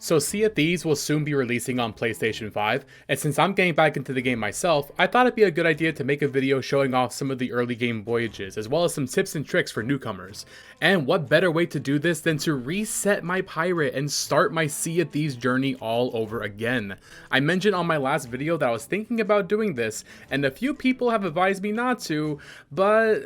So Sea of Thieves will soon be releasing on PlayStation 5, and since I'm getting back into the game myself, I thought it'd be a good idea to make a video showing off some of the early game voyages, as well as some tips and tricks for newcomers. And what better way to do this than to reset my pirate and start my Sea of Thieves journey all over again. I mentioned on my last video that I was thinking about doing this, and a few people have advised me not to, but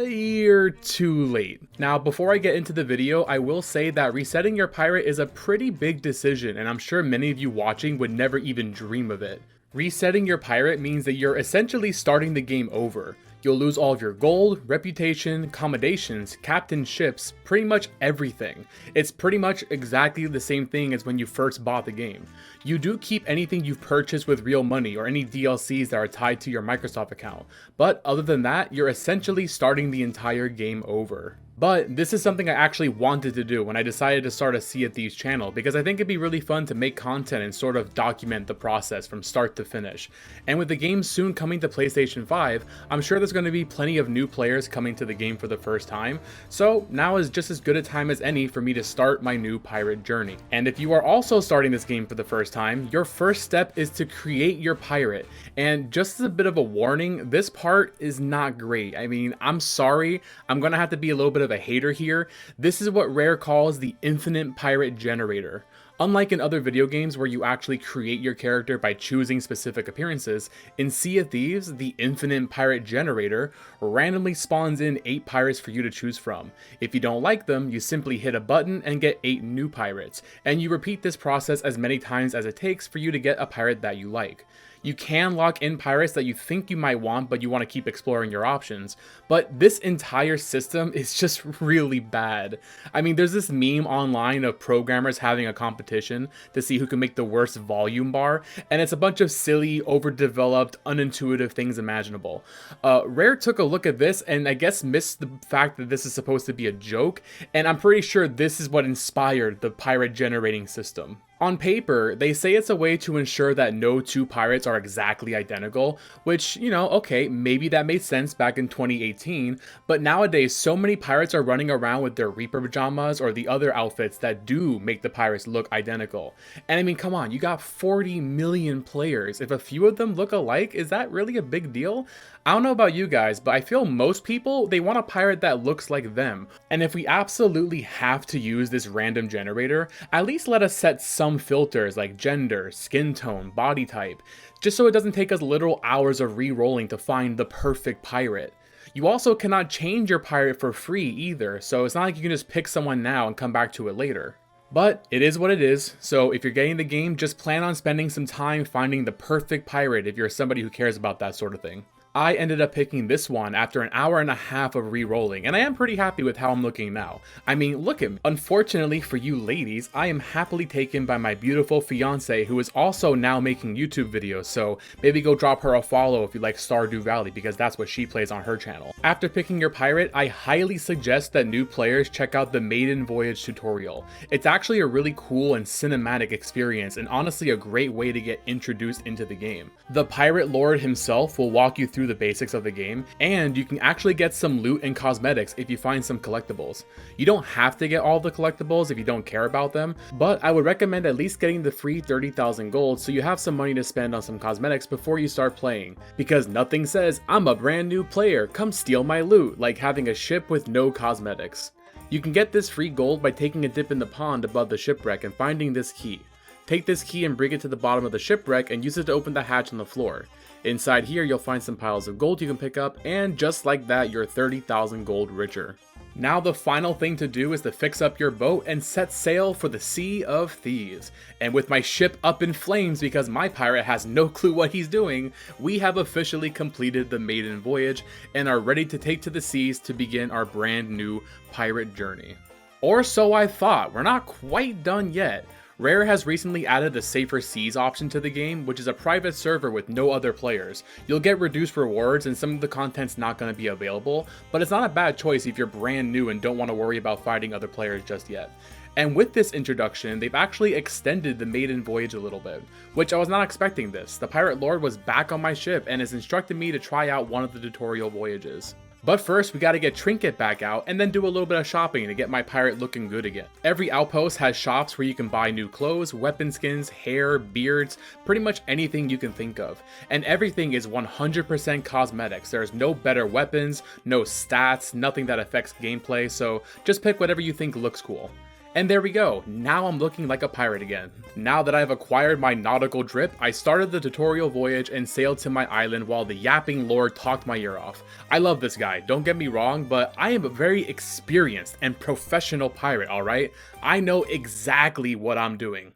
you're too late. Now, before I get into the video, I will say that resetting your pirate is a pretty big decision, and I'm sure many of you watching would never even dream of it. Resetting your pirate means that you're essentially starting the game over. You'll lose all of your gold, reputation, accommodations, captain ships, pretty much everything. It's pretty much exactly the same thing as when you first bought the game. You do keep anything you've purchased with real money or any DLCs that are tied to your Microsoft account, but other than that, you're essentially starting the entire game over. But this is something I actually wanted to do when I decided to start a Sea of Thieves channel, because I think it'd be really fun to make content and sort of document the process from start to finish. And with the game soon coming to PlayStation 5, I'm sure there's going to be plenty of new players coming to the game for the first time, so now is just as good a time as any for me to start my new pirate journey. And if you are also starting this game for the first time, your first step is to create your pirate. And just as a bit of a warning, this part is not great. I mean, I'm sorry, I'm going to have to be a little bit of a hater here. This is what Rare calls the infinite pirate generator. Unlike in other video games where you actually create your character by choosing specific appearances, in Sea of Thieves, the infinite pirate generator randomly spawns in 8 pirates for you to choose from. If you don't like them, you simply hit a button and get 8 new pirates, and you repeat this process as many times as it takes for you to get a pirate that you like. You can lock in pirates that you think you might want, but you want to keep exploring your options. But this entire system is just really bad. I mean, there's this meme online of programmers having a competition to see who can make the worst volume bar, and it's a bunch of silly, overdeveloped, unintuitive things imaginable. Rare took a look at this and I guess missed the fact that this is supposed to be a joke, and I'm pretty sure this is what inspired the pirate generating system. On paper, they say it's a way to ensure that no 2 pirates are exactly identical, which, you know, okay, maybe that made sense back in 2018, but nowadays so many pirates are running around with their Reaper pajamas or the other outfits that do make the pirates look identical. And I mean, come on, you got 40 million players. If a few of them look alike, is that really a big deal? I don't know about you guys, but I feel most people, they want a pirate that looks like them. And if we absolutely have to use this random generator, at least let us set some filters like gender, skin tone, body type, just so it doesn't take us literal hours of re-rolling to find the perfect pirate. You also cannot change your pirate for free either, so it's not like you can just pick someone now and come back to it later. But it is what it is, so if you're getting the game, just plan on spending some time finding the perfect pirate if you're somebody who cares about that sort of thing. I ended up picking this one after an hour and a half of re-rolling, and I am pretty happy with how I'm looking now. I mean, look at me. Unfortunately for you ladies, I am happily taken by my beautiful fiance who is also now making YouTube videos, so maybe go drop her a follow if you like Stardew Valley, because that's what she plays on her channel. After picking your pirate, I highly suggest that new players check out the Maiden Voyage tutorial. It's actually a really cool and cinematic experience, and honestly a great way to get introduced into the game. The pirate lord himself will walk you through the basics of the game, and you can actually get some loot and cosmetics if you find some collectibles. You don't have to get all the collectibles if you don't care about them, but I would recommend at least getting the free 30,000 gold so you have some money to spend on some cosmetics before you start playing, because nothing says I'm a brand new player, come steal my loot, like having a ship with no cosmetics. You can get this free gold by taking a dip in the pond above the shipwreck and finding this key. Take this key and bring it to the bottom of the shipwreck and use it to open the hatch on the floor. Inside here you'll find some piles of gold you can pick up, and just like that you're 30,000 gold richer. Now the final thing to do is to fix up your boat and set sail for the Sea of Thieves. And with my ship up in flames because my pirate has no clue what he's doing, we have officially completed the Maiden Voyage and are ready to take to the seas to begin our brand new pirate journey. Or so I thought, we're not quite done yet. Rare has recently added a Safer Seas option to the game, which is a private server with no other players. You'll get reduced rewards and some of the content's not going to be available, but it's not a bad choice if you're brand new and don't want to worry about fighting other players just yet. And with this introduction, they've actually extended the Maiden Voyage a little bit, which I was not expecting this. The Pirate Lord was back on my ship and has instructed me to try out one of the tutorial voyages. But first, we gotta get Trinket back out and then do a little bit of shopping to get my pirate looking good again. Every outpost has shops where you can buy new clothes, weapon skins, hair, beards, pretty much anything you can think of. And everything is 100% cosmetics. There's no better weapons, no stats, nothing that affects gameplay, so just pick whatever you think looks cool. And there we go, now I'm looking like a pirate again. Now that I've acquired my nautical drip, I started the tutorial voyage and sailed to my island while the yapping lord talked my ear off. I love this guy, don't get me wrong, but I am a very experienced and professional pirate, alright? I know exactly what I'm doing.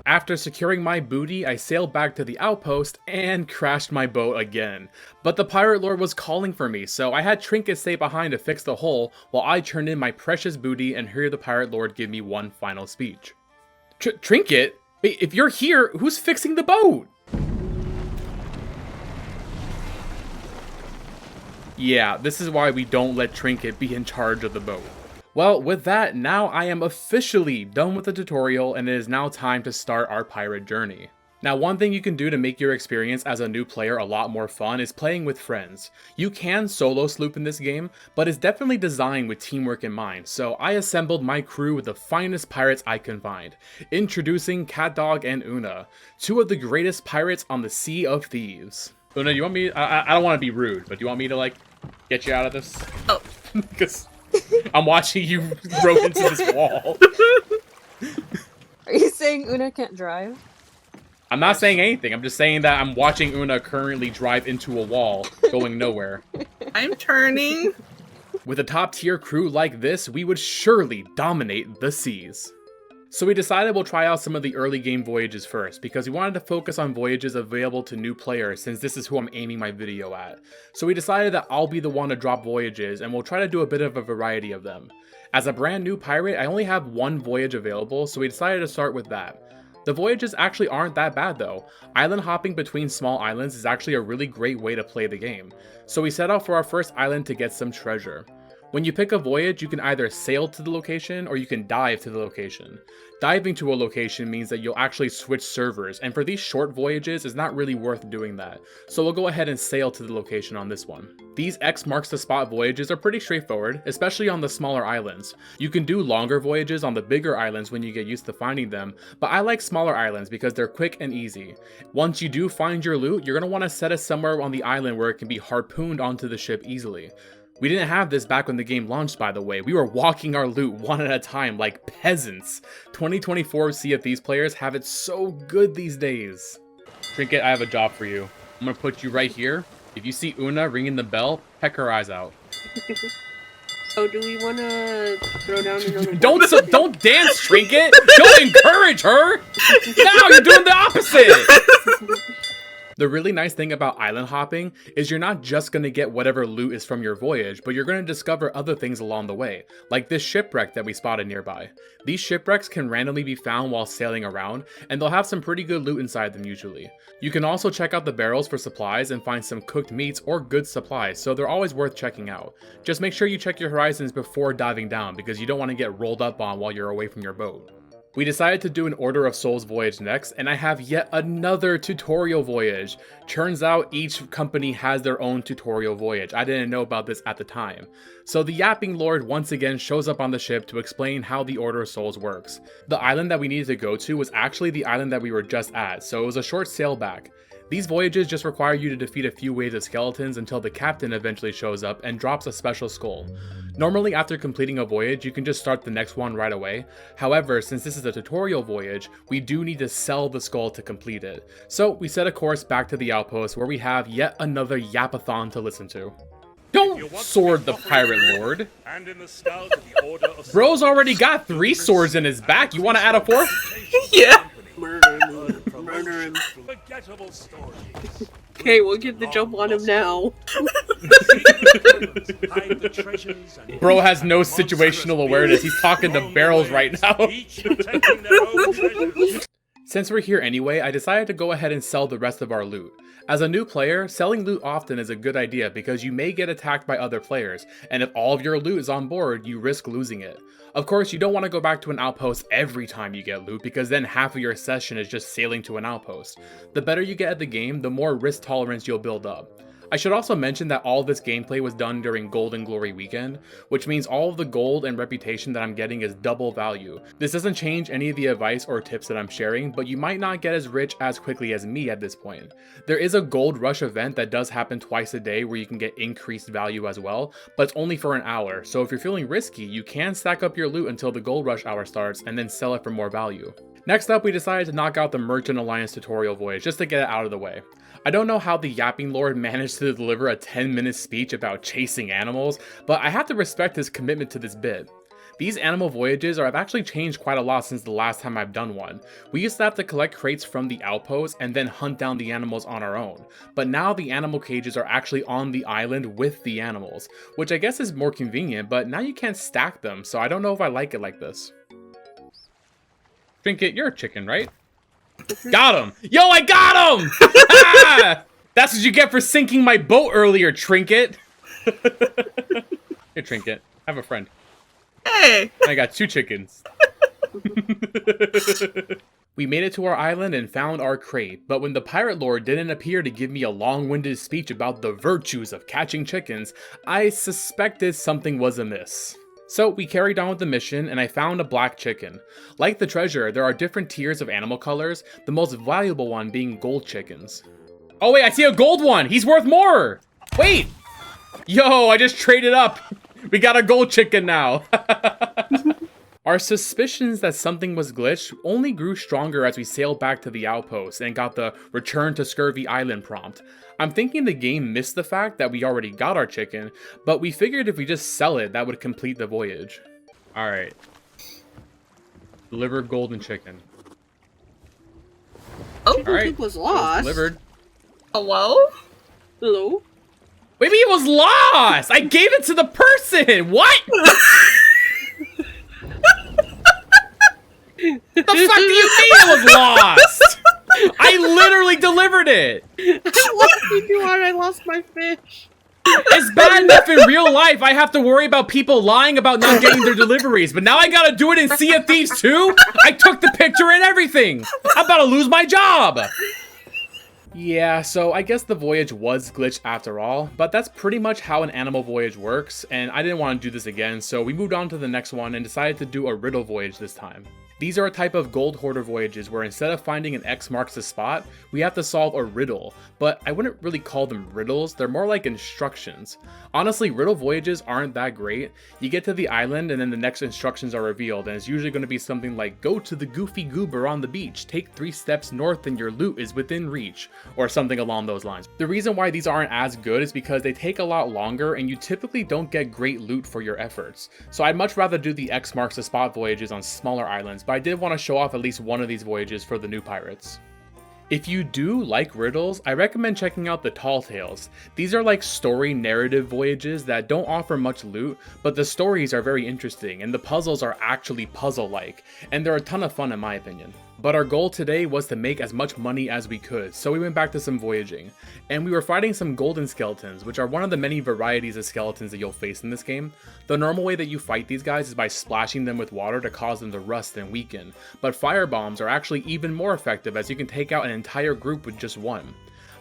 After securing my booty, I sailed back to the outpost and crashed my boat again. But the pirate lord was calling for me, so I had Trinket stay behind to fix the hole while I turned in my precious booty and hear the pirate lord give me one final speech. Trinket? If you're here, who's fixing the boat? Yeah, this is why we don't let Trinket be in charge of the boat. Well, with that, now I am officially done with the tutorial and it is now time to start our pirate journey. Now, one thing you can do to make your experience as a new player a lot more fun is playing with friends. You can solo sloop in this game, but it's definitely designed with teamwork in mind, so I assembled my crew with the finest pirates I can find. Introducing CatDog and Una, two of the greatest pirates on the Sea of Thieves. Una, you want me, I don't want to be rude, but do you want me to like, get you out of this? Oh. Because I'm watching you rope into this wall. Are you saying Una can't drive? I'm not saying anything. I'm just saying that I'm watching Una currently drive into a wall, going nowhere. I'm turning. With a top tier crew like this, we would surely dominate the seas. So we decided we'll try out some of the early game voyages first, because we wanted to focus on voyages available to new players since this is who I'm aiming my video at. So we decided that I'll be the one to drop voyages and we'll try to do a bit of a variety of them. As a brand new pirate, I only have one voyage available, so we decided to start with that. The voyages actually aren't that bad though. Island hopping between small islands is actually a really great way to play the game. So we set out for our first island to get some treasure. When you pick a voyage, you can either sail to the location or you can dive to the location. Diving to a location means that you'll actually switch servers, and for these short voyages, it's not really worth doing that. So we'll go ahead and sail to the location on this one. These X marks the spot voyages are pretty straightforward, especially on the smaller islands. You can do longer voyages on the bigger islands when you get used to finding them, but I like smaller islands because they're quick and easy. Once you do find your loot, you're going to want to set it somewhere on the island where it can be harpooned onto the ship easily. We didn't have this back when the game launched, by the way. We were walking our loot one at a time like peasants. 2024 Sea of Thieves players have it so good these days. Trinket, I have a job for you. I'm gonna put you right here. If you see Una ringing the bell, peck her eyes out. So do we want to throw down another Don't dance, Trinket! Don't encourage her! Now you're doing the opposite! The really nice thing about island hopping is you're not just going to get whatever loot is from your voyage, but you're going to discover other things along the way, like this shipwreck that we spotted nearby. These shipwrecks can randomly be found while sailing around, and they'll have some pretty good loot inside them usually. You can also check out the barrels for supplies and find some cooked meats or good supplies, so they're always worth checking out. Just make sure you check your horizons before diving down, because you don't want to get rolled up on while you're away from your boat. We decided to do an Order of Souls voyage next, and I have yet another tutorial voyage. Turns out each company has their own tutorial voyage. I didn't know about this at the time. So the Yapping Lord once again shows up on the ship to explain how the Order of Souls works. The island that we needed to go to was actually the island that we were just at, so it was a short sail back. These voyages just require you to defeat a few waves of skeletons until the captain eventually shows up and drops a special skull. Normally after completing a voyage, you can just start the next one right away. However, since this is a tutorial voyage, we do need to sell the skull to complete it. So we set a course back to the outpost where we have yet another yapathon to listen to. Don't sword the pirate lord! Bro's already got 3 swords in his back, you want to add a 4th? Yeah. Murder him. Okay, we'll get the jump on him now. Bro has no situational awareness, he's talking to barrels right now. Since we're here anyway, I decided to go ahead and sell the rest of our loot. As a new player, selling loot often is a good idea because you may get attacked by other players, and if all of your loot is on board, you risk losing it. Of course, you don't want to go back to an outpost every time you get loot because then half of your session is just sailing to an outpost. The better you get at the game, the more risk tolerance you'll build up. I should also mention that all this gameplay was done during Gold and Glory weekend, which means all of the gold and reputation that I'm getting is double value. This doesn't change any of the advice or tips that I'm sharing, but you might not get as rich as quickly as me at this point. There is a gold rush event that does happen twice a day where you can get increased value as well, but it's only for an hour, so if you're feeling risky, you can stack up your loot until the gold rush hour starts and then sell it for more value. Next up, we decided to knock out the Merchant Alliance tutorial voyage just to get it out of the way. I don't know how the Yapping Lord managed to deliver a 10-minute speech about chasing animals, but I have to respect his commitment to this bit. These animal voyages have actually changed quite a lot since the last time I've done one. We used to have to collect crates from the outpost and then hunt down the animals on our own, but now the animal cages are actually on the island with the animals, which I guess is more convenient, but now you can't stack them, so I don't know if I like it like this. Trinket, you're a chicken, right? Got him! Yo, I got him! Ah! That's what you get for sinking my boat earlier, Trinket! Here, Trinket. Have a friend. Hey! I got 2 chickens. We made it to our island and found our crate, but when the Pirate Lord didn't appear to give me a long-winded speech about the virtues of catching chickens, I suspected something was amiss. So we carried on with the mission, and I found a black chicken. Like the treasure, there are different tiers of animal colors, the most valuable one being gold chickens. Oh wait, I see a gold one! He's worth more! Wait! Yo, I just traded up! We got a gold chicken now! Our suspicions that something was glitched only grew stronger as we sailed back to the outpost and got the Return to Scurvy Island prompt. I'm thinking the game missed the fact that we already got our chicken, but we figured if we just sell it, that would complete the voyage. Alright. Deliver golden chicken. Oh, Alright, was lost. delivered. hello? Hello? Wait, it was lost! I gave it to the person! What? The fuck do you mean it was lost? I literally delivered it! I lost you and I lost my fish. It's bad enough in real life I have to worry about people lying about not getting their deliveries, but now I gotta do it in Sea of Thieves too? I took the picture and everything! I'm about to lose my job! Yeah, so I guess the voyage was glitched after all, but that's pretty much how an animal voyage works, and I didn't want to do this again, so we moved on to the next one and decided to do a riddle voyage this time. These are a type of gold hoarder voyages where instead of finding an X marks the spot, we have to solve a riddle, but I wouldn't really call them riddles, they're more like instructions. Honestly, riddle voyages aren't that great. You get to the island and then the next instructions are revealed, and it's usually going to be something like, go to the goofy goober on the beach, take 3 steps north and your loot is within reach, or something along those lines. The reason why these aren't as good is because they take a lot longer and you typically don't get great loot for your efforts. So I'd much rather do the X marks the spot voyages on smaller islands, but I did want to show off at least one of these voyages for the new pirates. If you do like riddles, I recommend checking out the Tall Tales. These are like story narrative voyages that don't offer much loot, but the stories are very interesting and the puzzles are actually puzzle-like, and they're a ton of fun in my opinion. But our goal today was to make as much money as we could, so we went back to some voyaging. And we were fighting some golden skeletons, which are one of the many varieties of skeletons that you'll face in this game. The normal way that you fight these guys is by splashing them with water to cause them to rust and weaken, but fire bombs are actually even more effective as you can take out an entire group with just one.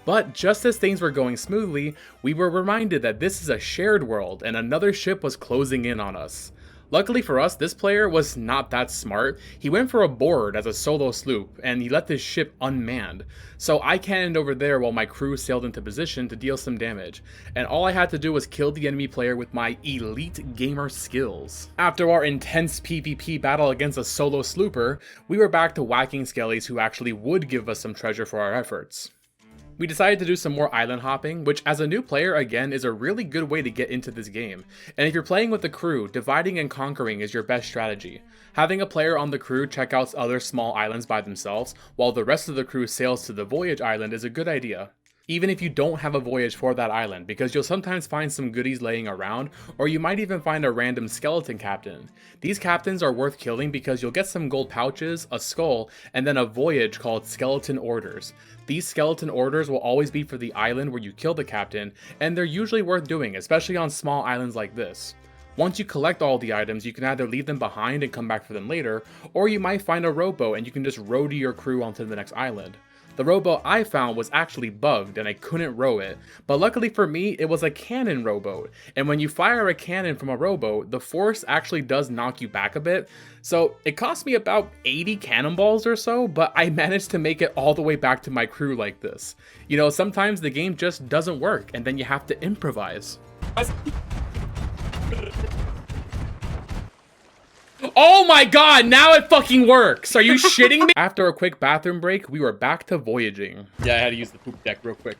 But just as things were going smoothly, we were reminded that this is a shared world and another ship was closing in on us. Luckily for us, this player was not that smart. He went for a board as a solo sloop, and he left his ship unmanned. So I cannoned over there while my crew sailed into position to deal some damage, and all I had to do was kill the enemy player with my elite gamer skills. After our intense PvP battle against a solo slooper, we were back to whacking skellies who actually would give us some treasure for our efforts. We decided to do some more island hopping, which as a new player again is a really good way to get into this game. And if you're playing with the crew, dividing and conquering is your best strategy. Having a player on the crew check out other small islands by themselves, while the rest of the crew sails to the voyage island is a good idea. Even if you don't have a voyage for that island, because you'll sometimes find some goodies laying around, or you might even find a random skeleton captain. These captains are worth killing because you'll get some gold pouches, a skull, and then a voyage called skeleton orders. These skeleton orders will always be for the island where you kill the captain, and they're usually worth doing, especially on small islands like this. Once you collect all the items, you can either leave them behind and come back for them later, or you might find a rowboat and you can just row to your crew onto the next island. The rowboat I found was actually bugged and I couldn't row it, but luckily for me, it was a cannon rowboat, and when you fire a cannon from a rowboat, the force actually does knock you back a bit, so it cost me about 80 cannonballs or so, but I managed to make it all the way back to my crew like this. You know, sometimes the game just doesn't work, and then you have to improvise. Oh my god, now it fucking works! Are you shitting me? After a quick bathroom break, we were back to voyaging. Yeah, I had to use the poop deck real quick.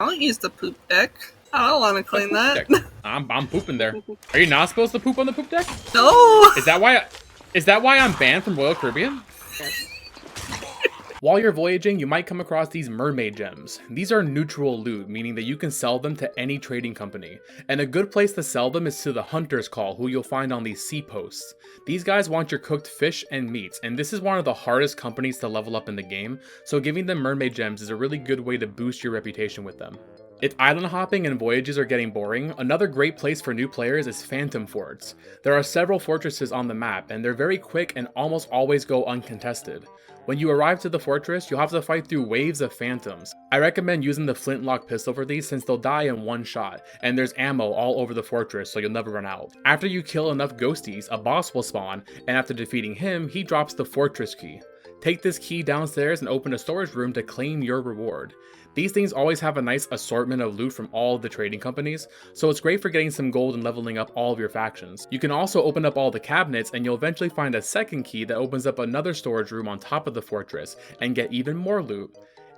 I'll use the poop deck. I don't want to clean that. I'm pooping there. Are you not supposed to poop on the poop deck? No! Is that why I'm banned from Royal Caribbean? While you're voyaging, you might come across these mermaid gems. These are neutral loot, meaning that you can sell them to any trading company. And a good place to sell them is to the Hunter's Call, who you'll find on these sea posts. These guys want your cooked fish and meats, and this is one of the hardest companies to level up in the game, so giving them mermaid gems is a really good way to boost your reputation with them. If island hopping and voyages are getting boring, another great place for new players is phantom forts. There are several fortresses on the map, and they're very quick and almost always go uncontested. When you arrive to the fortress, you'll have to fight through waves of phantoms. I recommend using the flintlock pistol for these since they'll die in one shot, and there's ammo all over the fortress so you'll never run out. After you kill enough ghosties, a boss will spawn, and after defeating him, he drops the fortress key. Take this key downstairs and open a storage room to claim your reward. These things always have a nice assortment of loot from all of the trading companies, so it's great for getting some gold and leveling up all of your factions. You can also open up all the cabinets and you'll eventually find a second key that opens up another storage room on top of the fortress and get even more loot.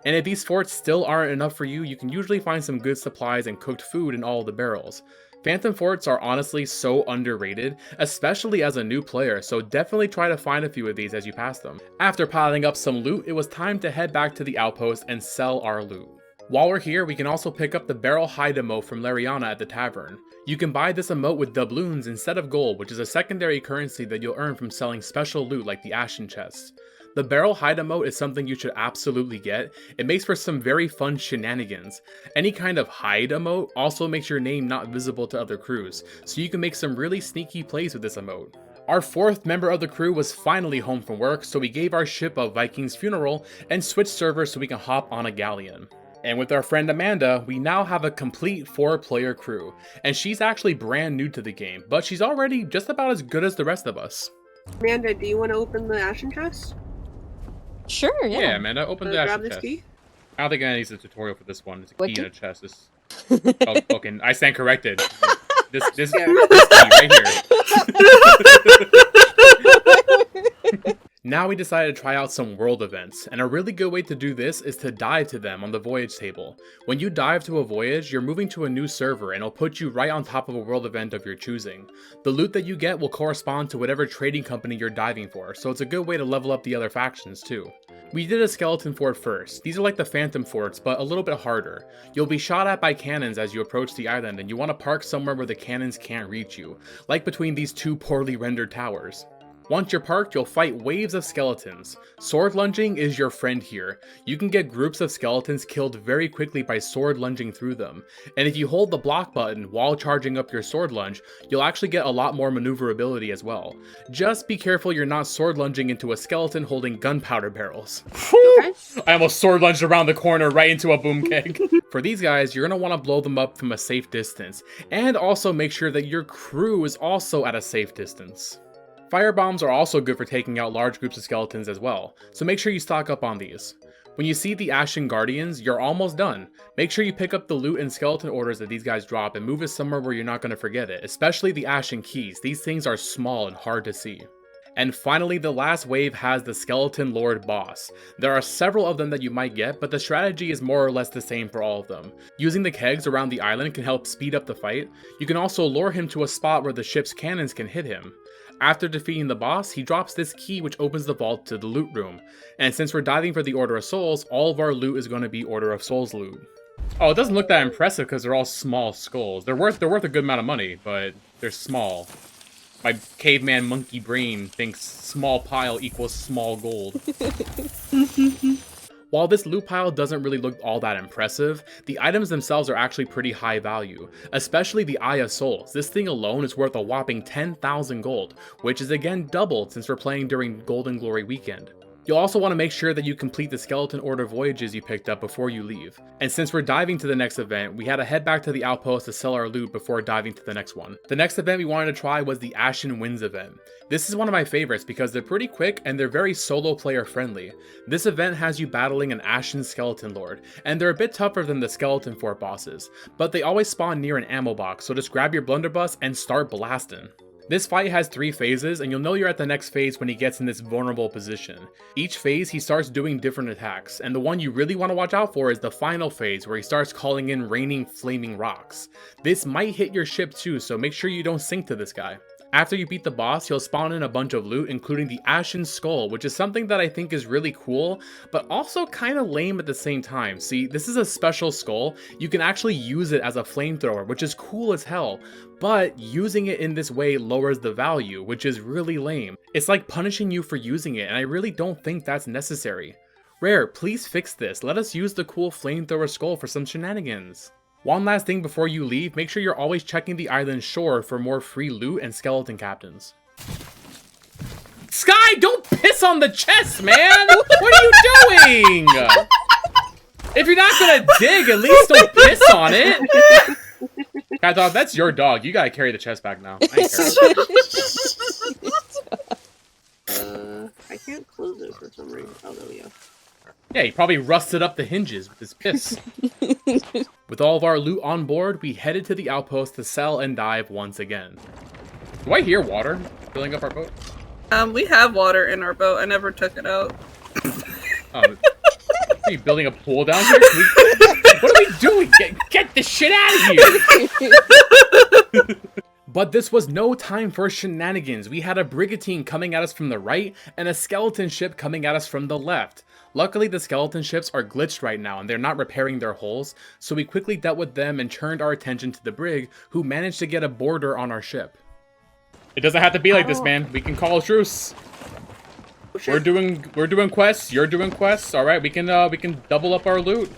And if these forts still aren't enough for you, you can usually find some good supplies and cooked food in all of the barrels. Phantom forts are honestly so underrated, especially as a new player, so definitely try to find a few of these as you pass them. After piling up some loot, it was time to head back to the outpost and sell our loot. While we're here, we can also pick up the barrel hide emote from Lariana at the tavern. You can buy this emote with doubloons instead of gold, which is a secondary currency that you'll earn from selling special loot like the ashen chests. The barrel hide emote is something you should absolutely get. It makes for some very fun shenanigans. Any kind of hide emote also makes your name not visible to other crews, so you can make some really sneaky plays with this emote. Our fourth member of the crew was finally home from work, so we gave our ship a Viking's funeral and switched servers so we can hop on a galleon. And with our friend Amanda, we now have a complete 4-player crew, and she's actually brand new to the game, but she's already just about as good as the rest of us. Amanda, do you want to open the ashen chest? Sure, yeah. Yeah, Amanda, open the Grab ashen this chest. key? I don't think I need a tutorial for this one. It's a What key key? in a chest. Oh, okay, I stand corrected. This key right here. Now we decided to try out some world events, and a really good way to do this is to dive to them on the voyage table. When you dive to a voyage, you're moving to a new server and it'll put you right on top of a world event of your choosing. The loot that you get will correspond to whatever trading company you're diving for, so it's a good way to level up the other factions too. We did a skeleton fort first. These are like the phantom forts, but a little bit harder. You'll be shot at by cannons as you approach the island, and you want to park somewhere where the cannons can't reach you, like between these two poorly rendered towers. Once you're parked, you'll fight waves of skeletons. Sword lunging is your friend here. You can get groups of skeletons killed very quickly by sword lunging through them. And if you hold the block button while charging up your sword lunge, you'll actually get a lot more maneuverability as well. Just be careful you're not sword lunging into a skeleton holding gunpowder barrels. Okay. I almost sword lunged around the corner right into a boom keg. For these guys, you're going to want to blow them up from a safe distance. And also make sure that your crew is also at a safe distance. Firebombs are also good for taking out large groups of skeletons as well, so make sure you stock up on these. When you see the Ashen Guardians, you're almost done. Make sure you pick up the loot and skeleton orders that these guys drop and move it somewhere where you're not going to forget it, especially the Ashen Keys. These things are small and hard to see. And finally, the last wave has the Skeleton Lord boss. There are several of them that you might get, but the strategy is more or less the same for all of them. Using the kegs around the island can help speed up the fight. You can also lure him to a spot where the ship's cannons can hit him. After defeating the boss, he drops this key which opens the vault to the loot room. And since we're diving for the Order of Souls, all of our loot is going to be Order of Souls loot. Oh, it doesn't look that impressive because they're all small skulls. They're worth a good amount of money, but they're small. My caveman monkey brain thinks small pile equals small gold. While this loot pile doesn't really look all that impressive, the items themselves are actually pretty high value, especially the Eye of Souls. This thing alone is worth a whopping 10,000 gold, which is again doubled since we're playing during Golden Glory weekend. You'll also want to make sure that you complete the skeleton order voyages you picked up before you leave. And since we're diving to the next event, we had to head back to the outpost to sell our loot before diving to the next one. The next event we wanted to try was the Ashen Winds event. This is one of my favorites because they're pretty quick and they're very solo player friendly. This event has you battling an Ashen Skeleton Lord, and they're a bit tougher than the Skeleton Fort bosses, but they always spawn near an ammo box, so just grab your blunderbuss and start blasting. This fight has 3 phases, and you'll know you're at the next phase when he gets in this vulnerable position. Each phase he starts doing different attacks, and the one you really want to watch out for is the final phase where he starts calling in raining flaming rocks. This might hit your ship too, so make sure you don't sink to this guy. After you beat the boss, he'll spawn in a bunch of loot, including the Ashen Skull, which is something that I think is really cool, but also kind of lame at the same time. See, this is a special skull. You can actually use it as a flamethrower, which is cool as hell, but using it in this way lowers the value, which is really lame. It's like punishing you for using it, and I really don't think that's necessary. Rare, please fix this. Let us use the cool flamethrower skull for some shenanigans. One last thing before you leave, make sure you're always checking the island shore for more free loot and skeleton captains. Sky, don't piss on the chest, man! What are you doing? If you're not gonna dig, at least don't piss on it! Cat dog, that's your dog. You gotta carry the chest back now. I ain't carrying I can't close it for some reason. Oh, there we go. Yeah, he probably rusted up the hinges with his piss. With all of our loot on board, we headed to the outpost to sell and dive once again. Do I hear water filling up our boat? We have water in our boat. I never took it out. Are you building a pool down here? What are we doing? Get this shit out of here! But this was no time for shenanigans. We had a brigantine coming at us from the right and a skeleton ship coming at us from the left. Luckily, the skeleton ships are glitched right now and they're not repairing their hulls, so we quickly dealt with them and turned our attention to the brig, who managed to get a boarder on our ship. It doesn't have to be like this, man. We can call a truce. We're doing quests. You're doing quests. All right, we can double up our loot.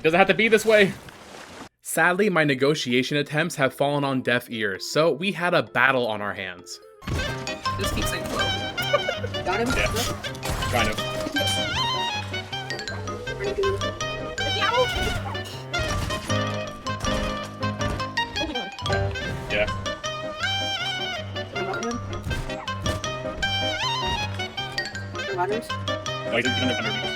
Doesn't have to be this way. Sadly, my negotiation attempts have fallen on deaf ears, so we had a battle on our hands. Just keep saying slow. Got him? Yeah, kind of. Yeah. Ladders? Oh, he's underneath.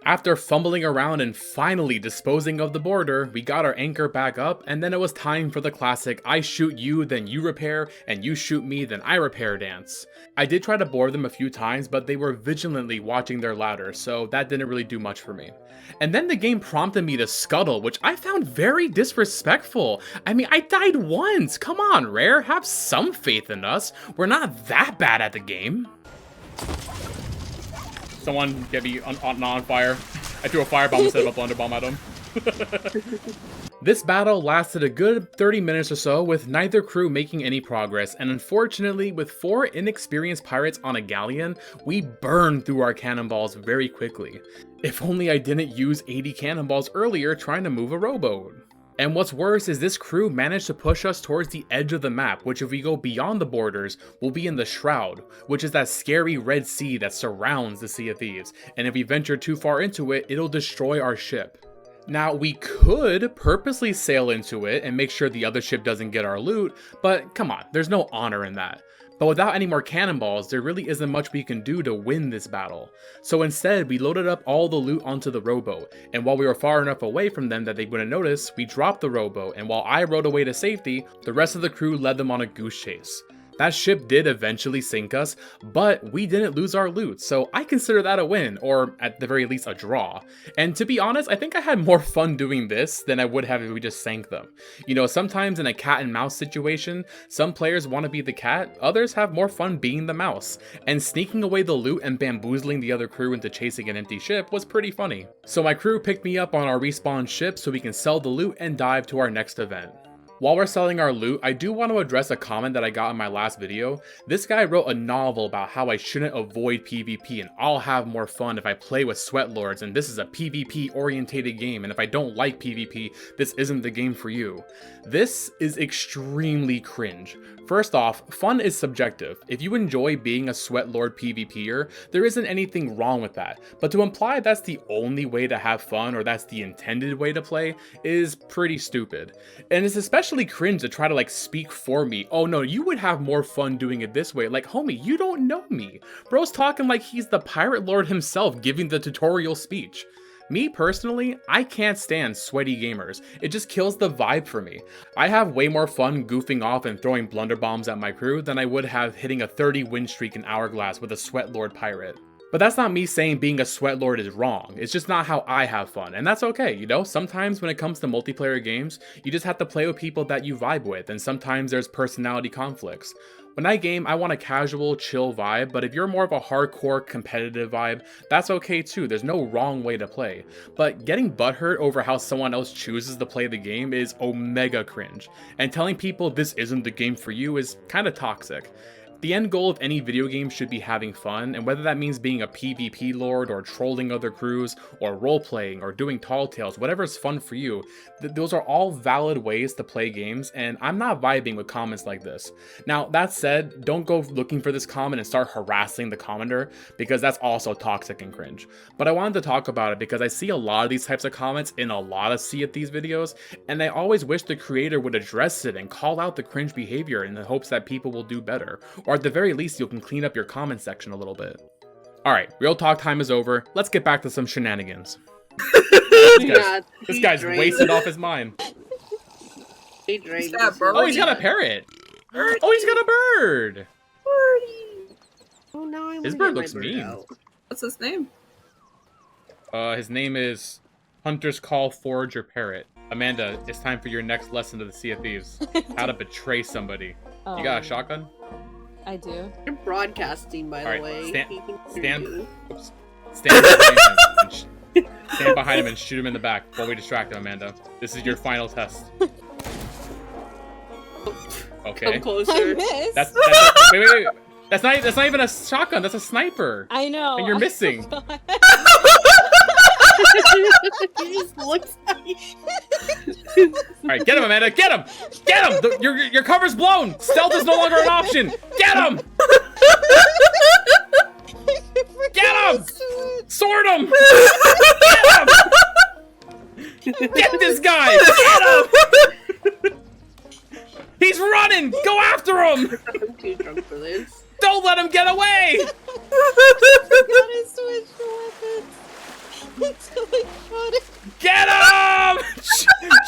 After fumbling around and finally disposing of the boarder, we got our anchor back up, and then it was time for the classic I shoot you, then you repair, and you shoot me, then I repair dance. I did try to board them a few times, but they were vigilantly watching their ladder, so that didn't really do much for me. And then the game prompted me to scuttle, which I found very disrespectful. I mean, I died once. Come on, Rare, have some faith in us. We're not that bad at the game. Someone get me on fire. I threw a firebomb instead of a blunderbomb at him. This battle lasted a good 30 minutes or so, with neither crew making any progress, and unfortunately, with 4 inexperienced pirates on a galleon, we burned through our cannonballs very quickly. If only I didn't use 80 cannonballs earlier trying to move a rowboat. And what's worse is this crew managed to push us towards the edge of the map, which if we go beyond the borders, will be in the Shroud, which is that scary red sea that surrounds the Sea of Thieves, and if we venture too far into it, it'll destroy our ship. Now, we could purposely sail into it and make sure the other ship doesn't get our loot, but come on, there's no honor in that. But without any more cannonballs, there really isn't much we can do to win this battle. So instead, we loaded up all the loot onto the rowboat, and while we were far enough away from them that they wouldn't notice, we dropped the rowboat, and while I rowed away to safety, the rest of the crew led them on a goose chase. That ship did eventually sink us, but we didn't lose our loot, so I consider that a win, or at the very least a draw. And to be honest, I think I had more fun doing this than I would have if we just sank them. You know, sometimes in a cat and mouse situation, some players want to be the cat, others have more fun being the mouse, and sneaking away the loot and bamboozling the other crew into chasing an empty ship was pretty funny. So my crew picked me up on our respawn ship so we can sell the loot and dive to our next event. While we're selling our loot, I do want to address a comment that I got in my last video. This guy wrote a novel about how I shouldn't avoid PvP and I'll have more fun if I play with sweat lords, and this is a PvP orientated game, and if I don't like PvP, this isn't the game for you. This is extremely cringe. First off, fun is subjective. If you enjoy being a sweat lord PvPer, there isn't anything wrong with that. But to imply that's the only way to have fun or that's the intended way to play is pretty stupid. And it's especially cringe to try to like speak for me. Oh no, you would have more fun doing it this way. Like, homie, you don't know me. Bro's talking like he's the pirate lord himself giving the tutorial speech. Me personally, I can't stand sweaty gamers. It just kills the vibe for me. I have way more fun goofing off and throwing blunderbombs at my crew than I would have hitting a 30 win streak in Hourglass with a sweat lord pirate. But that's not me saying being a sweat lord is wrong. It's just not how I have fun, and that's okay, you know? Sometimes when it comes to multiplayer games, you just have to play with people that you vibe with, and sometimes there's personality conflicts. When I game, I want a casual, chill vibe, but if you're more of a hardcore, competitive vibe, that's okay too. There's no wrong way to play. But getting butthurt over how someone else chooses to play the game is omega cringe, and telling people this isn't the game for you is kinda toxic. The end goal of any video game should be having fun, and whether that means being a PvP lord or trolling other crews or role-playing or doing tall tales, whatever's fun for you, those are all valid ways to play games, and I'm not vibing with comments like this. Now, that said, don't go looking for this comment and start harassing the commenter, because that's also toxic and cringe. But I wanted to talk about it because I see a lot of these types of comments in a lot of Sea of Thieves videos, and I always wish the creator would address it and call out the cringe behavior in the hopes that people will do better. Or at the very least, you can clean up your comment section a little bit. Alright, real talk time is over. Let's get back to some shenanigans. This guy's wasted off his mind. Oh, he's got a parrot! Oh, he's got a bird! Oh no, his bird looks mean. What's his name? His name is Hunter's Call Forager Parrot. Amanda, it's time for your next lesson to the Sea of Thieves. How to betray somebody. You got a shotgun? I do. You're broadcasting, by the way. Stand behind him and shoot him in the back while we distract him, Amanda. This is your final test. Okay. Come closer. I missed. Wait. That's not even a shotgun. That's a sniper. I know. And you're missing. He just looks at you. Alright, get him, Amanda! Get him! Get him! Your cover's blown! Stealth is no longer an option! Get him! Get him! Sword him! Get him! Get this guy! Get him! He's running! Go after him! I'm too drunk for this. Don't let him get away! Gotta switch weapons. Get him!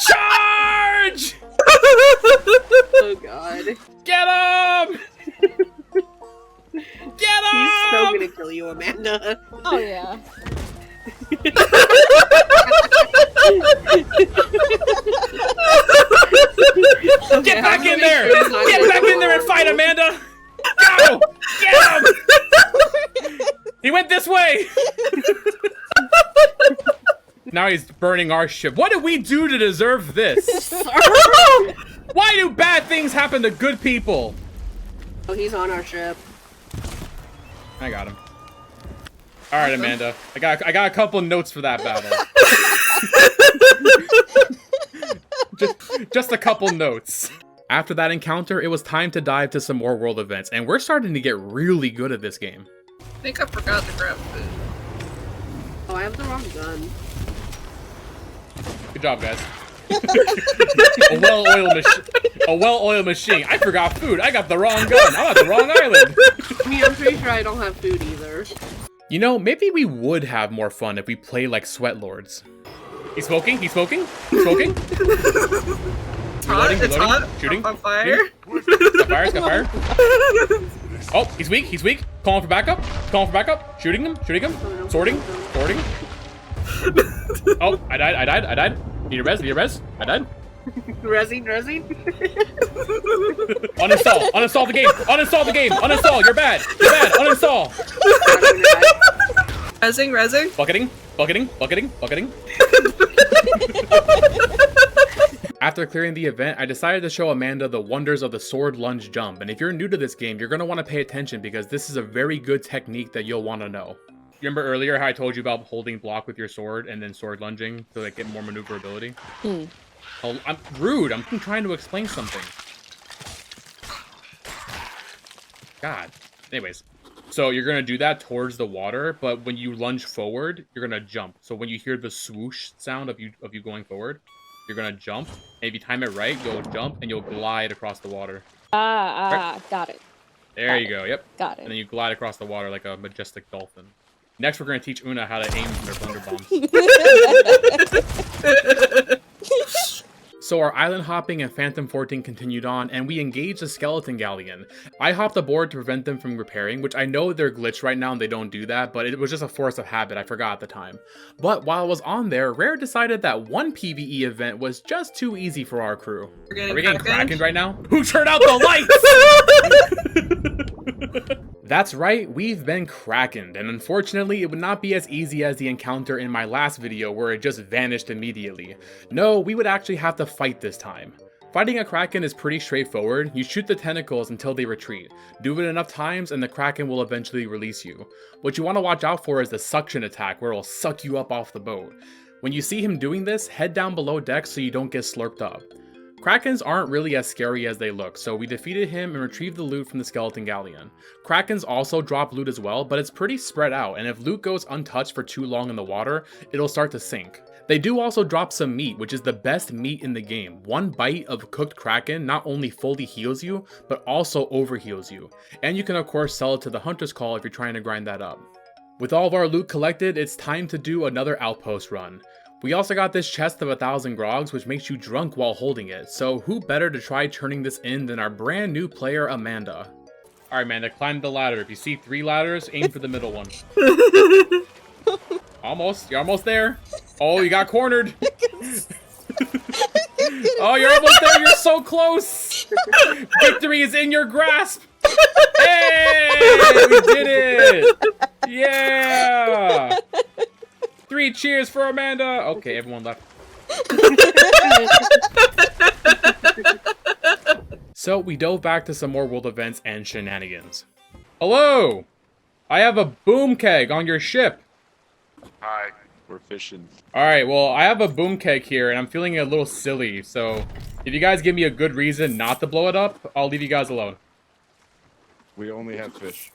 Charge! Oh god. Get him! Get him! He's so gonna kill you, Amanda. Oh yeah. Get back in there! Get back in there and fight, Amanda! Go! Get him! He went this way! Now he's burning our ship. What did we do to deserve this? Why do bad things happen to good people? Oh, he's on our ship. I got him. All right, Amanda. I got a couple notes for that battle. just a couple notes. After that encounter, it was time to dive to some more world events, and we're starting to get really good at this game. I think I forgot to grab food. Oh, I have the wrong gun. Good job, guys. A well-oiled machine. I forgot food. I got the wrong gun. I'm at the wrong island. I mean, I'm pretty sure I don't have food either. You know, maybe we would have more fun if we play like sweat lords. He's smoking. He's smoking. He's smoking. It's hot. It's hot. Shooting. On fire. Got fire. Got fire. Oh, he's weak. He's weak. Calling for backup. Calling for backup. Shooting him. Shooting him. Sorting. Sorting. Oh, I died. Need a res. I died. Resin. Uninstall the game. Uninstall. You're bad. Uninstall. Resing. Bucketing. After clearing the event, I decided to show Amanda the wonders of the sword lunge jump, and if you're new to this game, you're going to want to pay attention because this is a very good technique that you'll want to know. You remember earlier how I told you about holding block with your sword and then sword lunging to like get more maneuverability? Oh, I'm rude. I'm trying to explain something. God. Anyways, so you're gonna do that towards the water, but when you lunge forward, you're gonna jump. So when you hear the swoosh sound of you going forward, you're gonna jump. And if you time it right, you'll jump and you'll glide across the water. Got it. There you go. Yep. Got it. And then you glide across the water like a majestic dolphin. Next, we're gonna teach Una how to aim from their thunder bombs. So our island hopping and phantom forting continued on, and we engaged the skeleton galleon. I hopped aboard to prevent them from repairing, which I know they're glitched right now and they don't do that, but it was just a force of habit, I forgot at the time. But while I was on there, Rare decided that one PvE event was just too easy for our crew. Are we getting Kraken right now? Who turned out the lights? That's right, we've been Krakened, and unfortunately it would not be as easy as the encounter in my last video where it just vanished immediately. No, we would actually have to fight this time. Fighting a Kraken is pretty straightforward. You shoot the tentacles until they retreat. Do it enough times and the Kraken will eventually release you. What you want to watch out for is the suction attack where it will suck you up off the boat. When you see him doing this, head down below deck so you don't get slurped up. Krakens aren't really as scary as they look, so we defeated him and retrieved the loot from the skeleton galleon. Krakens also drop loot as well, but it's pretty spread out, and if loot goes untouched for too long in the water, it'll start to sink. They do also drop some meat, which is the best meat in the game. One bite of cooked Kraken not only fully heals you, but also overheals you. And you can of course sell it to the Hunter's Call if you're trying to grind that up. With all of our loot collected, it's time to do another outpost run. We also got this chest of 1,000 grogs, which makes you drunk while holding it, so who better to try turning this in than our brand new player, Amanda. Alright, Amanda, climb the ladder. If you see 3 ladders, aim for the middle one. Almost. You're almost there. Oh, you got cornered. Oh, you're almost there. You're so close. Victory is in your grasp. Hey, we did it. Yeah. 3 cheers for Amanda! Okay, everyone left. So we dove back to some more world events and shenanigans. Hello! I have a boom keg on your ship. Hi, we're fishing. Alright, well, I have a boom keg here and I'm feeling a little silly, so if you guys give me a good reason not to blow it up, I'll leave you guys alone. We only have fish.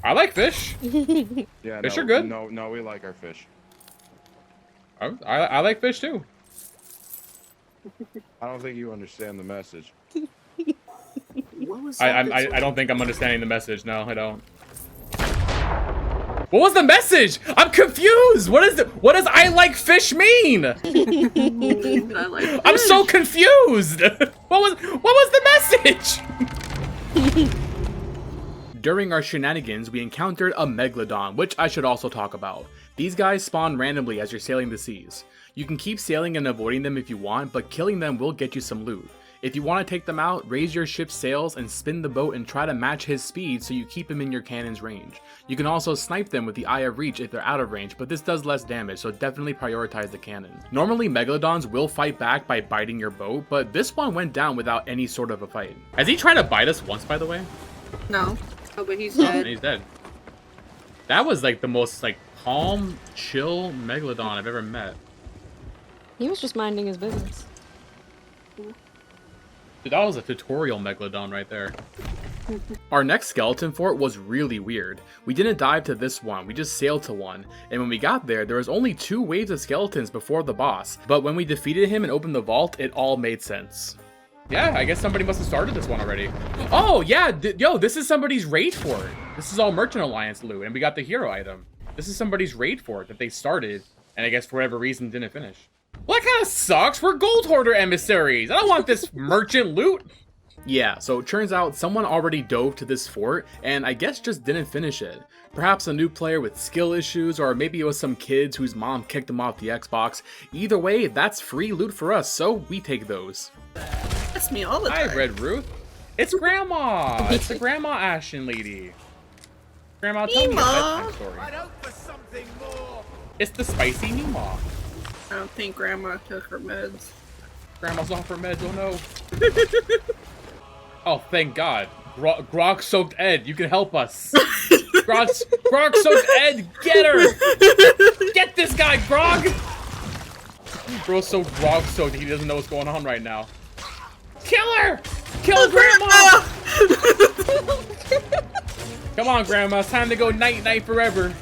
I like fish. Yeah, Fish no, are good. No, we like our fish. I like fish too. I don't think you understand the message. What was that? I don't think I'm understanding the message. No, I don't. What was the message? I'm confused. What does I like fish mean? I like fish. I'm so confused. What was the message? During our shenanigans, we encountered a Megalodon, which I should also talk about. These guys spawn randomly as you're sailing the seas. You can keep sailing and avoiding them if you want, but killing them will get you some loot. If you want to take them out, raise your ship's sails and spin the boat and try to match his speed so you keep him in your cannon's range. You can also snipe them with the Eye of Reach if they're out of range, but this does less damage, so definitely prioritize the cannon. Normally Megalodons will fight back by biting your boat, but this one went down without any sort of a fight. Has he tried to bite us once, by the way? No. Oh, but he's And dead. he's dead. That was like the most like calm, chill Megalodon I've ever met. He was just minding his business. Dude, that was a tutorial Megalodon right there. Our next skeleton fort was really weird. We didn't dive to this one, we just sailed to one, and when we got there was only 2 waves of skeletons before the boss, but when we defeated him and opened the vault, it all made sense. Yeah, I guess somebody must have started this one already. Oh, yeah, yo, this is somebody's raid fort. This is all Merchant Alliance loot, and we got the hero item. This is somebody's raid fort that they started, and I guess for whatever reason didn't finish. Well, that kind of sucks. We're gold hoarder emissaries. I don't want this merchant loot. Yeah, so it turns out someone already dove to this fort, and I guess just didn't finish it. Perhaps a new player with skill issues, or maybe it was some kids whose mom kicked them off the Xbox. Either way, that's free loot for us, so we take those. That's me all the time. Hi, Red Ruth. It's Grandma. It's the Grandma Ashen lady. Grandma, tell me a bedtime story. I'd hope for something more. It's the spicy Nemo. I don't think Grandma took her meds. Grandma's off her meds, oh no. Oh, thank God. Grog-soaked Ed, you can help us. Grog-soaked Ed, get her! Get this guy, Grog! Bro's so grog-soaked he doesn't know what's going on right now. Kill her! Kill Grandma! Come on, Grandma, it's time to go night-night forever.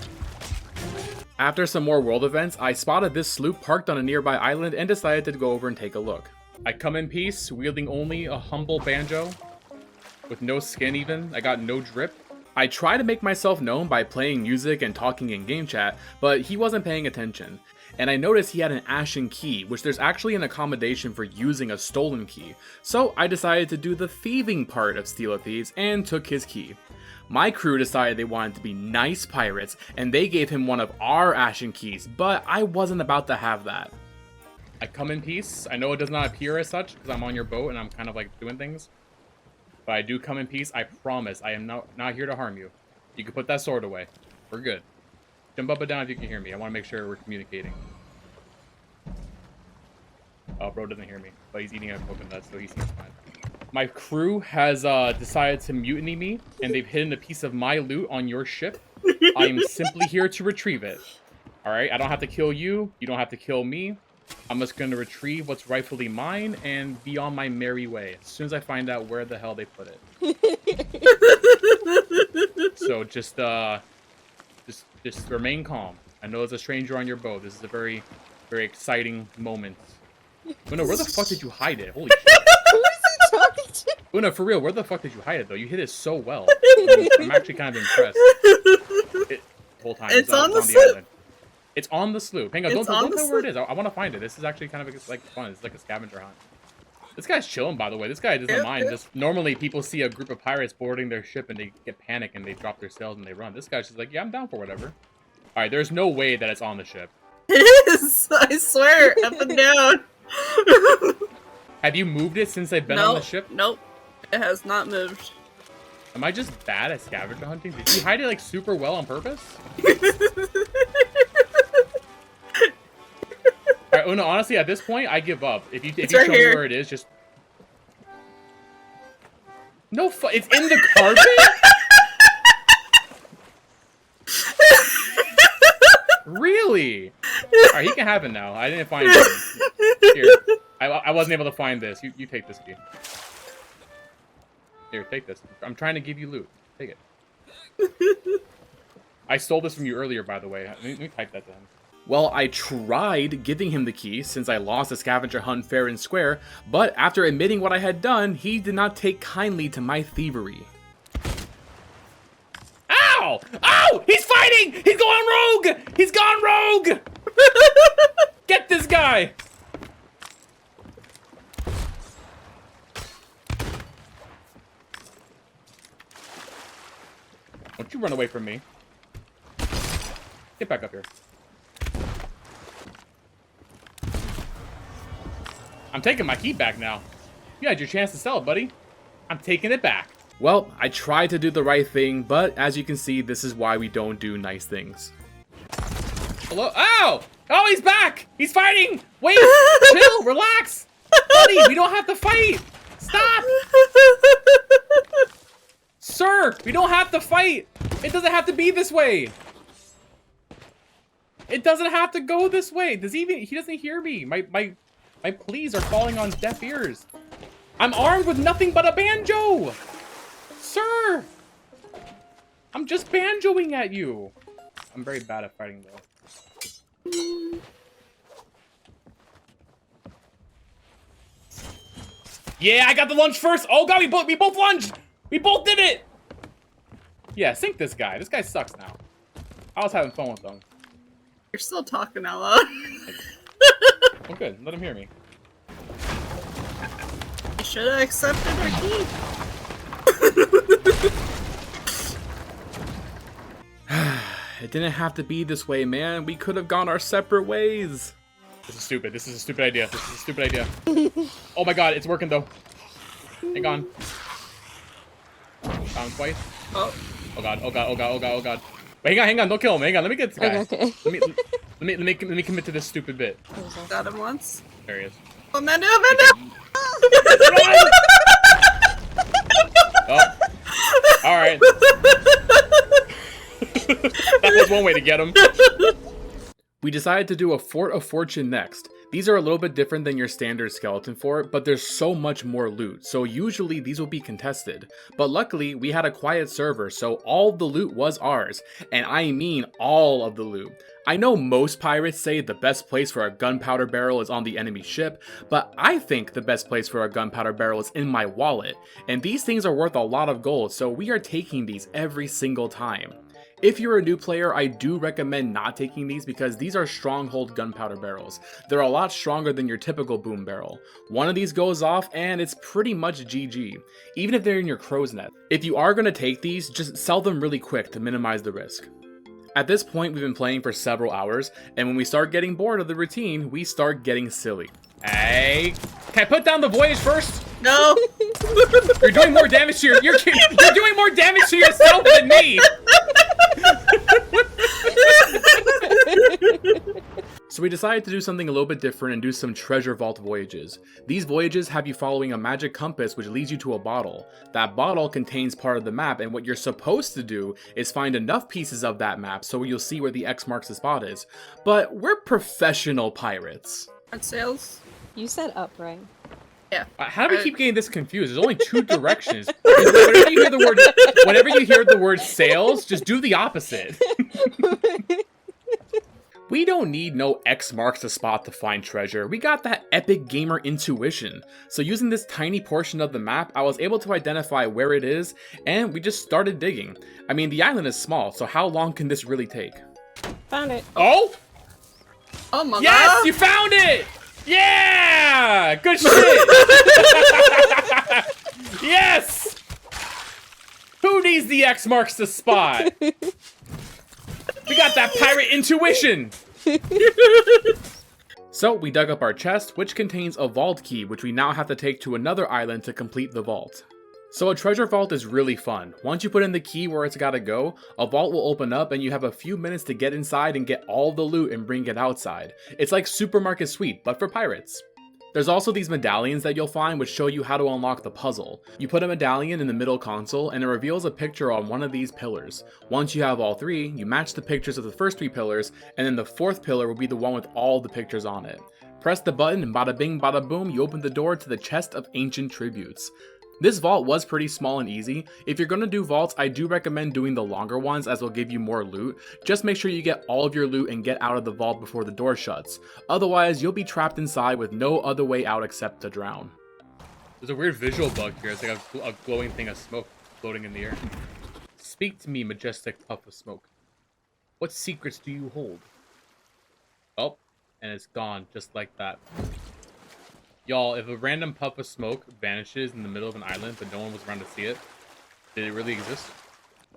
After some more world events, I spotted this sloop parked on a nearby island and decided to go over and take a look. I come in peace, wielding only a humble banjo. With no skin even, I got no drip. I try to make myself known by playing music and talking in game chat, but he wasn't paying attention. And I noticed he had an ashen key, which there's actually an accommodation for using a stolen key. So I decided to do the thieving part of Sea of Thieves and took his key. My crew decided they wanted to be nice pirates, and they gave him one of our ashen keys, but I wasn't about to have that. I come in peace. I know it does not appear as such, because I'm on your boat and I'm kind of like doing things. But I do come in peace. I promise. I am not here to harm you. You can put that sword away. We're good. Jump up and down if you can hear me. I want to make sure we're communicating. Oh, bro doesn't hear me, but he's eating a coconut, so he seems fine. My crew has decided to mutiny me, and they've hidden a piece of my loot on your ship. I am simply here to retrieve it. Alright? I don't have to kill you. You don't have to kill me. I'm just going to retrieve what's rightfully mine and be on my merry way as soon as I find out where the hell they put it. So just remain calm. I know there's a stranger on your boat. This is a very, very exciting moment. Una, where the fuck did you hide it? Holy shit. Who is he talking to? Una, for real, where the fuck did you hide it though? You hid it so well. I'm actually kind of impressed. The whole time. It's on the sloop. sloop. It's on the sloop. Hang on, don't tell where it is. I want to find it. This is actually kind of like fun. It's like a scavenger hunt. This guy's chilling, by the way. This guy doesn't mind. Just normally people see a group of pirates boarding their ship and they get panic and they drop their sails and they run. This guy's just like, yeah, I'm down for whatever. All right, there's no way that it's on the ship. It is! I swear, up and down. Have you moved it since they've been on the ship? Nope. It has not moved. Am I just bad at scavenger hunting? Did you hide it like super well on purpose? Alright, Una, honestly, at this point, I give up. If you show me where it is, just... No it's in the carpet? Really? Alright, he can have it now. I didn't find it. Here. I wasn't able to find this. You take this key. Here, take this. I'm trying to give you loot. Take it. I stole this from you earlier, by the way. Let me type that to him. Well, I tried giving him the key since I lost the scavenger hunt fair and square, but after admitting what I had done, he did not take kindly to my thievery. Ow! Ow! He's fighting! He's going rogue! He's gone rogue! Get this guy! Don't you run away from me. Get back up here. I'm taking my key back now. You had your chance to sell it, buddy. I'm taking it back. Well, I tried to do the right thing, but as you can see, this is why we don't do nice things. Hello? Ow! Oh, he's back! He's fighting! Wait! Chill! Relax! Buddy, we don't have to fight! Stop! Sir, we don't have to fight! It doesn't have to be this way! It doesn't have to go this way! He doesn't hear me! My pleas are falling on deaf ears. I'm armed with nothing but a banjo! Sir! I'm just banjoing at you. I'm very bad at fighting, though. Yeah, I got the lunge first! Oh god, we both lunged! We both did it! Yeah, sink this guy. This guy sucks now. I was having fun with him. You're still talking out loud. Oh good, let him hear me. You should have accepted our key. It didn't have to be this way, man. We could have gone our separate ways. This is stupid. This is a stupid idea. This is a stupid idea. Oh my god, it's working though. Hang on. Found twice. Oh. Oh god, oh god, oh god, oh god, oh god. Wait, hang on, don't kill him. Hang on, let me get this guy. Okay. Let me commit to this stupid bit. Got him once. There he is. Amanda! Oh. Alright. That was one way to get him. We decided to do a Fort of Fortune next. These are a little bit different than your standard skeleton fort, but there's so much more loot, so usually these will be contested. But luckily, we had a quiet server, so all the loot was ours, and I mean all of the loot. I know most pirates say the best place for a gunpowder barrel is on the enemy ship, but I think the best place for a gunpowder barrel is in my wallet, and these things are worth a lot of gold, so we are taking these every single time. If you're a new player, I do recommend not taking these because these are stronghold gunpowder barrels. They're a lot stronger than your typical boom barrel. One of these goes off and it's pretty much GG, even if they're in your crow's net. If you are going to take these, just sell them really quick to minimize the risk. At this point, we've been playing for several hours, and when we start getting bored of the routine, we start getting silly. Hey, can I put down the voyage first? No! You're doing more damage to you're doing more damage to yourself than me! So we decided to do something a little bit different and do some treasure vault voyages. These voyages have you following a magic compass which leads you to a bottle. That bottle contains part of the map, and what you're supposed to do is find enough pieces of that map so you'll see where the X marks the spot is. But we're professional pirates. Art sales? You said up, right? Yeah. How do we keep getting this confused? There's only two directions. Whenever you hear the word sails, just do the opposite. We don't need no X marks the spot to find treasure. We got that epic gamer intuition. So using this tiny portion of the map, I was able to identify where it is, and we just started digging. I mean, the island is small, so how long can this really take? Found it. Oh! Oh my god! Yes! You found it! Yeah! Good shit! Yes! Who needs the X marks the spot? We got that pirate intuition! So we dug up our chest, which contains a vault key, which we now have to take to another island to complete the vault. So a treasure vault is really fun. Once you put in the key where it's gotta go, a vault will open up and you have a few minutes to get inside and get all the loot and bring it outside. It's like Supermarket Sweep, but for pirates. There's also these medallions that you'll find which show you how to unlock the puzzle. You put a medallion in the middle console and it reveals a picture on one of these pillars. Once you have all three, you match the pictures of the first three pillars, and then the fourth pillar will be the one with all the pictures on it. Press the button and bada bing bada boom, you open the door to the chest of ancient tributes. This vault was pretty small and easy. If you're gonna do vaults, I do recommend doing the longer ones as they'll give you more loot. Just make sure you get all of your loot and get out of the vault before the door shuts. Otherwise, you'll be trapped inside with no other way out except to drown. There's a weird visual bug here. It's like a glowing thing of smoke floating in the air. Speak to me, majestic puff of smoke. What secrets do you hold? Oh, and it's gone just like that. Y'all, if a random puff of smoke vanishes in the middle of an island but no one was around to see it, did it really exist?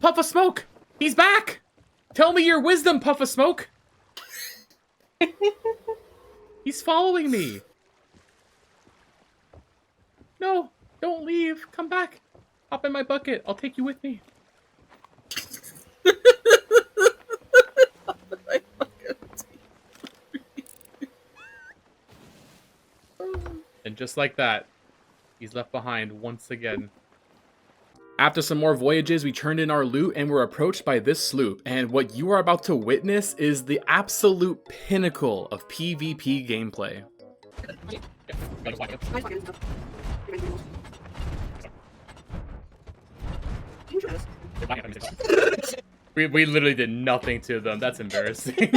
Puff of smoke! He's back! Tell me your wisdom, puff of smoke! He's following me! No, don't leave. Come back. Hop in my bucket. I'll take you with me. And just like that, he's left behind once again. After some more voyages, we turned in our loot and were approached by this sloop, and what you are about to witness is the absolute pinnacle of PvP gameplay. We literally did nothing to them. That's embarrassing.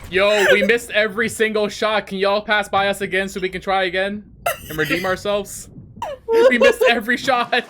Yo, we missed every single shot. Can y'all pass by us again so we can try again and redeem ourselves? We missed every shot.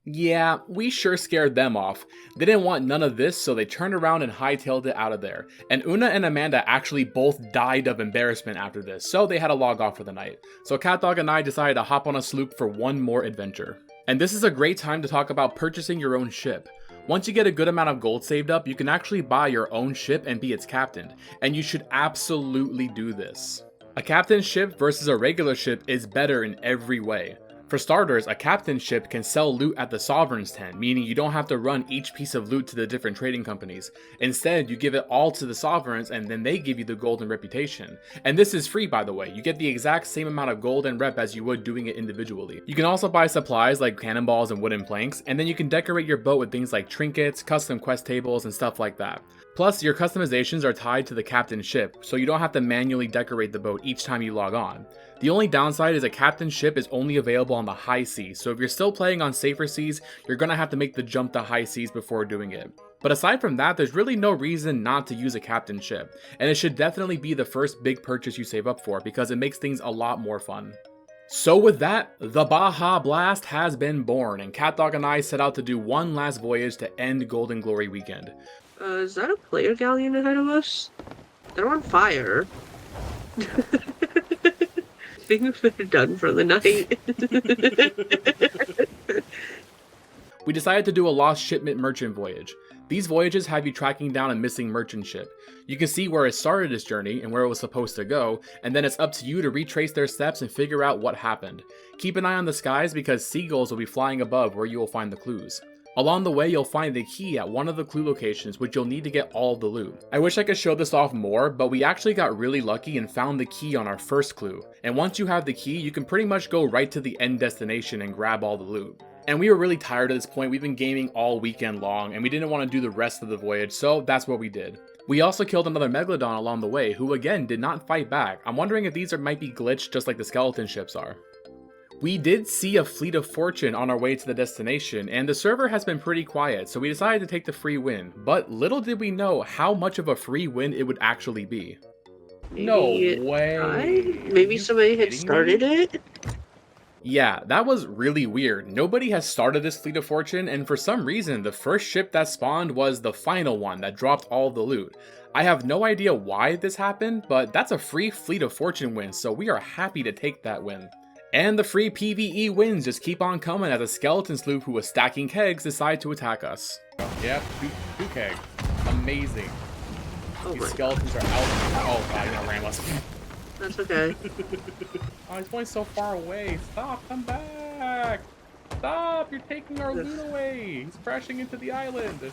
Yeah, we sure scared them off. They didn't want none of this, so they turned around and hightailed it out of there. And Una and Amanda actually both died of embarrassment after this, so they had to log off for the night. So CatDog and I decided to hop on a sloop for one more adventure. And this is a great time to talk about purchasing your own ship. Once you get a good amount of gold saved up, you can actually buy your own ship and be its captain, and you should absolutely do this. A captain's ship versus a regular ship is better in every way. For starters, a captain ship can sell loot at the Sovereign's tent, meaning you don't have to run each piece of loot to the different trading companies. Instead, you give it all to the Sovereigns and then they give you the gold and reputation. And this is free, by the way. You get the exact same amount of gold and rep as you would doing it individually. You can also buy supplies like cannonballs and wooden planks, and then you can decorate your boat with things like trinkets, custom quest tables, and stuff like that. Plus, your customizations are tied to the captain's ship, so you don't have to manually decorate the boat each time you log on. The only downside is a captain's ship is only available on the high seas, so if you're still playing on safer seas, you're gonna have to make the jump to high seas before doing it. But aside from that, there's really no reason not to use a captain's ship, and it should definitely be the first big purchase you save up for because it makes things a lot more fun. So with that, the Baja Blast has been born, and CatDog and I set out to do one last voyage to end Golden Glory weekend. Is that a player galleon ahead of us? They're on fire. I think we're done for the night. We decided to do a lost shipment merchant voyage. These voyages have you tracking down a missing merchant ship. You can see where it started its journey and where it was supposed to go, and then it's up to you to retrace their steps and figure out what happened. Keep an eye on the skies because seagulls will be flying above where you will find the clues. Along the way, you'll find the key at one of the clue locations, which you'll need to get all of the loot. I wish I could show this off more, but we actually got really lucky and found the key on our first clue. And once you have the key, you can pretty much go right to the end destination and grab all the loot. And we were really tired at this point. We've been gaming all weekend long, and we didn't want to do the rest of the voyage, so that's what we did. We also killed another Megalodon along the way, who again did not fight back. I'm wondering if these might be glitched just like the skeleton ships are. We did see a fleet of fortune on our way to the destination, and the server has been pretty quiet, so we decided to take the free win. But little did we know how much of a free win it would actually be. Maybe No it way. died? Maybe somebody had started it? Yeah, that was really weird. Nobody has started this fleet of fortune, and for some reason, the first ship that spawned was the final one that dropped all the loot. I have no idea why this happened, but that's a free fleet of fortune win, so we are happy to take that win. And the free PvE wins just keep on coming as a skeleton sloop who was stacking kegs decided to attack us. Yep, two kegs. Amazing. Oh These my skeletons are out. Oh god, you're gonna ram us. That's okay. Oh, he's going so far away. Stop, come back. Stop, you're taking our loot away. He's crashing into the island.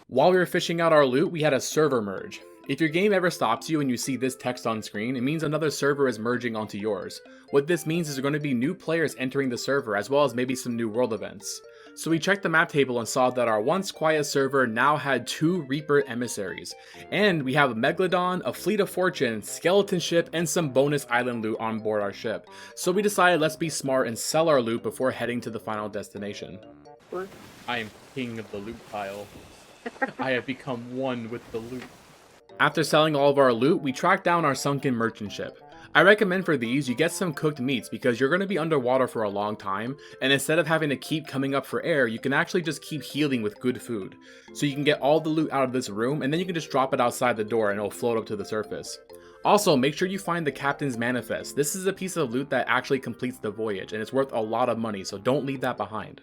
While we were fishing out our loot, we had a server merge. If your game ever stops you and you see this text on screen, it means another server is merging onto yours. What this means is there are going to be new players entering the server as well as maybe some new world events. So we checked the map table and saw that our once quiet server now had 2 Reaper emissaries. And we have a Megalodon, a fleet of fortune, skeleton ship, and some bonus island loot on board our ship. So we decided let's be smart and sell our loot before heading to the final destination. What? I am king of the loot pile. I have become one with the loot. After selling all of our loot, we tracked down our sunken merchant ship. I recommend for these you get some cooked meats because you're going to be underwater for a long time, and instead of having to keep coming up for air, you can actually just keep healing with good food. So you can get all the loot out of this room, and then you can just drop it outside the door and it'll float up to the surface. Also, make sure you find the Captain's Manifest. This is a piece of loot that actually completes the voyage, and it's worth a lot of money, so don't leave that behind.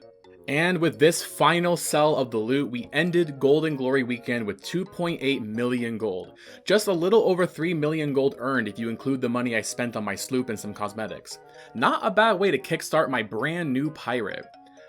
And with this final sell of the loot, we ended Golden Glory weekend with 2.8 million gold. Just a little over 3 million gold earned if you include the money I spent on my sloop and some cosmetics. Not a bad way to kickstart my brand new pirate.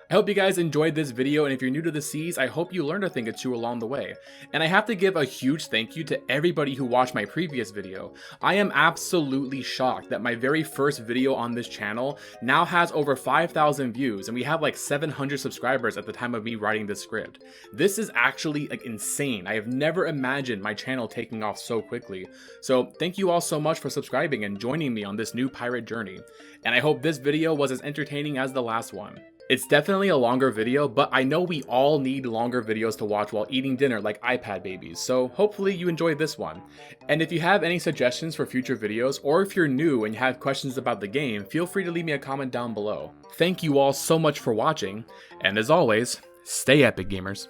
I hope you guys enjoyed this video, and if you're new to the seas, I hope you learned a thing or two along the way. And I have to give a huge thank you to everybody who watched my previous video. I am absolutely shocked that my very first video on this channel now has over 5,000 views, and we have like 700 subscribers at the time of me writing this script. This is actually like insane. I have never imagined my channel taking off so quickly. So thank you all so much for subscribing and joining me on this new pirate journey. And I hope this video was as entertaining as the last one. It's definitely a longer video, but I know we all need longer videos to watch while eating dinner like iPad babies, so hopefully you enjoyed this one. And if you have any suggestions for future videos, or if you're new and you have questions about the game, feel free to leave me a comment down below. Thank you all so much for watching, and as always, stay epic, gamers.